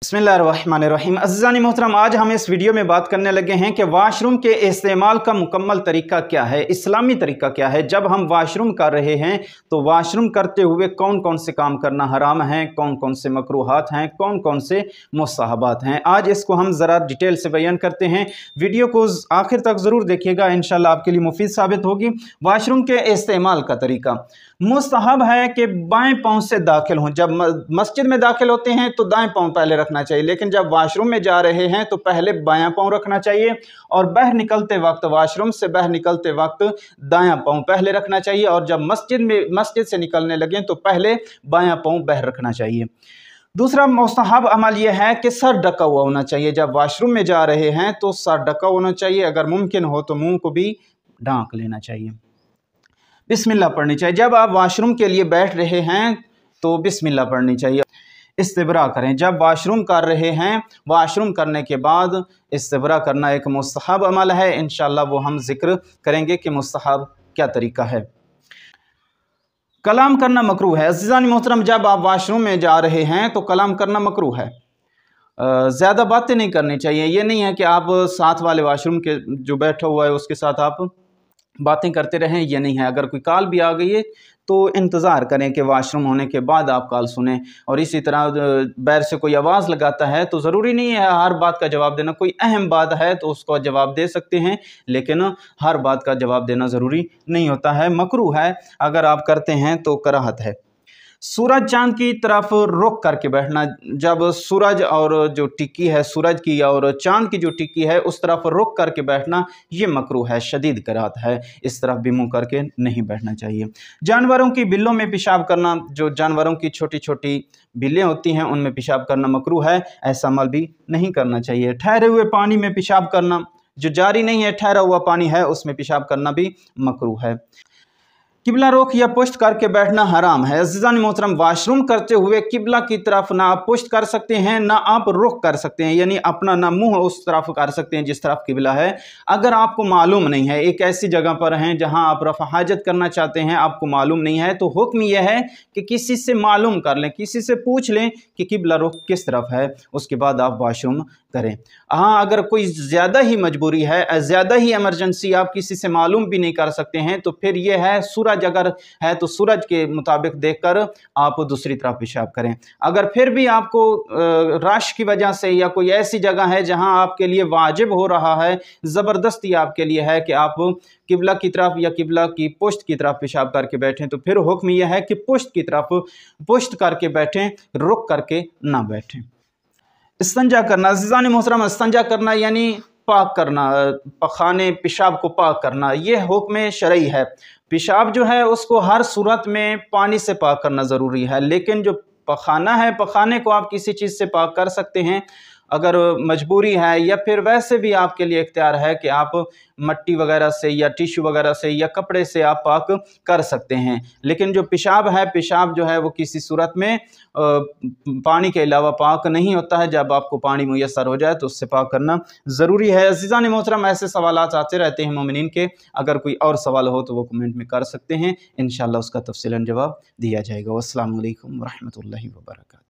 बिस्मिल्लाहिर्रहमानिर्रहीम। अज़ीज़ानी मोहतरम, आज हम इस वीडियो में बात करने लगे हैं कि वाशरूम के इस्तेमाल का मुकम्मल तरीका क्या है, इस्लामी तरीका क्या है। जब हम वाशरूम कर रहे हैं तो वाशरूम करते हुए कौन कौन से काम करना हराम हैं, कौन कौन से मकरूहात हैं, कौन कौन से मुस्तहबात हैं। आज इसको हम ज़रा डिटेल से बयान करते हैं। वीडियो को आखिर तक ज़रूर देखिएगा, इंशाल्लाह आपके लिए मुफीद साबित होगी। वाशरूम के इस्तेमाल का तरीका मुस्तहब है कि बाएँ पाँव से दाखिल हों। जब मस्जिद में दाखिल होते हैं तो दाएँ पाँव पहले रखना चाहिए, लेकिन जब वाशरूम में जा रहे हैं तो पहले बायां पाँव रखना चाहिए और बाहर निकलते वक्त, वाशरूम से बाहर निकलते वक्त दायां पाँव पहले रखना चाहिए। और जब मस्जिद से निकलने लगें तो पहले बायां पाँव बाहर रखना चाहिए। दूसरा मुस्तहब अमल यह है कि सर ढका हुआ होना चाहिए। जब वाशरूम में जा रहे हैं तो सर ढका होना चाहिए, अगर मुमकिन हो तो मुंह को भी ढांक लेना चाहिए। बिस्मिल्लाह पढ़नी चाहिए। जब आप वाशरूम के लिए बैठ रहे हैं तो बिस्मिल्लाह पढ़नी चाहिए। इस्तिब्रा करें। जब वाशरूम कर रहे हैं, वाशरूम करने के बाद इस्तिब्रा करना एक मुस्तहब अमल है। इंशाअल्लाह वो हम जिक्र करेंगे कि मुस्तहब क्या तरीका है। कलाम करना मकरूह है। अज़ीज़ानी मोहतरम, जब आप वाशरूम में जा रहे हैं तो कलाम करना मकरूह है। ज़्यादा बातें नहीं करनी चाहिए। ये नहीं है कि आप साथ वाले वाशरूम के जो बैठा हुआ है उसके साथ आप बातें करते रहें, ये नहीं है। अगर कोई कॉल भी आ गई है तो इंतज़ार करें कि वाशरूम होने के बाद आप कॉल सुनें। और इसी तरह बाहर से कोई आवाज़ लगाता है तो ज़रूरी नहीं है हर बात का जवाब देना। कोई अहम बात है तो उसको जवाब दे सकते हैं, लेकिन हर बात का जवाब देना ज़रूरी नहीं होता है। मकरूह है, अगर आप करते हैं तो कराहत है। सूरज चांद की तरफ रुख करके बैठना। जब सूरज और जो टिक्की है सूरज की और चांद की जो टिक्की है उस तरफ रुख करके बैठना, ये मकरूह है, शदीद कराहत है। इस तरफ भी मुँह करके नहीं बैठना चाहिए। जानवरों की बिलों में पेशाब करना। जो जानवरों की छोटी छोटी बिलें होती हैं उनमें पेशाब करना मकरूह है, ऐसा अमल भी नहीं करना चाहिए। ठहरे हुए पानी में पेशाब करना। जो जारी नहीं है, ठहरा हुआ पानी है, उसमें पेशाब करना भी मकरूह है। किबला रुख या पुश्त करके बैठना हराम है। अज़ीज़ानी मोहतरम, वाशरूम करते हुए किबला की तरफ ना आप पुश्त कर सकते हैं ना आप रुख कर सकते हैं, यानी अपना ना मुंह उस तरफ कर सकते हैं जिस तरफ किबला है। अगर आपको मालूम नहीं है, एक ऐसी जगह पर हैं जहां आप रफ़ा हाजत करना चाहते हैं, आपको मालूम नहीं है, तो हुक्म यह है कि किसी से मालूम कर लें, किसी से पूछ लें कि किबला रुख किस तरफ है, उसके बाद आप वाशरूम करें। हाँ, अगर कोई ज़्यादा ही मजबूरी है, ज़्यादा ही इमरजेंसी, आप किसी से मालूम भी नहीं कर सकते हैं, तो फिर यह है सूरज अगर है तो सूरज के मुताबिक देखकर आप दूसरी तरफ पेशाब करें। अगर फिर भी आपको रश की वजह से या कोई ऐसी जगह है जहां आपके लिए वाजिब हो रहा है, ज़बरदस्ती आपके लिए है कि आप किबला की तरफ या किबला की पुश्त की तरफ पेशाब करके बैठें, तो फिर हुक्म यह है कि पुश्त की तरफ पुश्त करके बैठें, रुक करके ना बैठें। इस्तंजा करना। अज़ीज़ानी मोहतरम, इस्तंजा करना यानी पाक करना, पखाने पेशाब को पाक करना, ये हुक्म शरई है। पेशाब जो है उसको हर सूरत में पानी से पाक करना ज़रूरी है, लेकिन जो पखाना है, पखाने को आप किसी चीज़ से पाक कर सकते हैं अगर मजबूरी है, या फिर वैसे भी आपके लिए इख्तियार है कि आप मट्टी वगैरह से या टिश्यू वगैरह से या कपड़े से आप पाक कर सकते हैं। लेकिन जो पेशाब है, पेशाब जो है वो किसी सूरत में पानी के अलावा पाक नहीं होता है। जब आपको पानी मुयस्सर हो जाए तो उससे पाक करना ज़रूरी है। अज़ीज़ान मोहतरम, ऐसे सवालात आते रहते हैं मोमिनीन के, अगर कोई और सवाल हो तो वो कमेंट में कर सकते हैं, इंशाअल्लाह उसका तफसीलन जवाब दिया जाएगा। अस्सलामु अलैकुम व रहमतुल्लाहि व बरकातहू।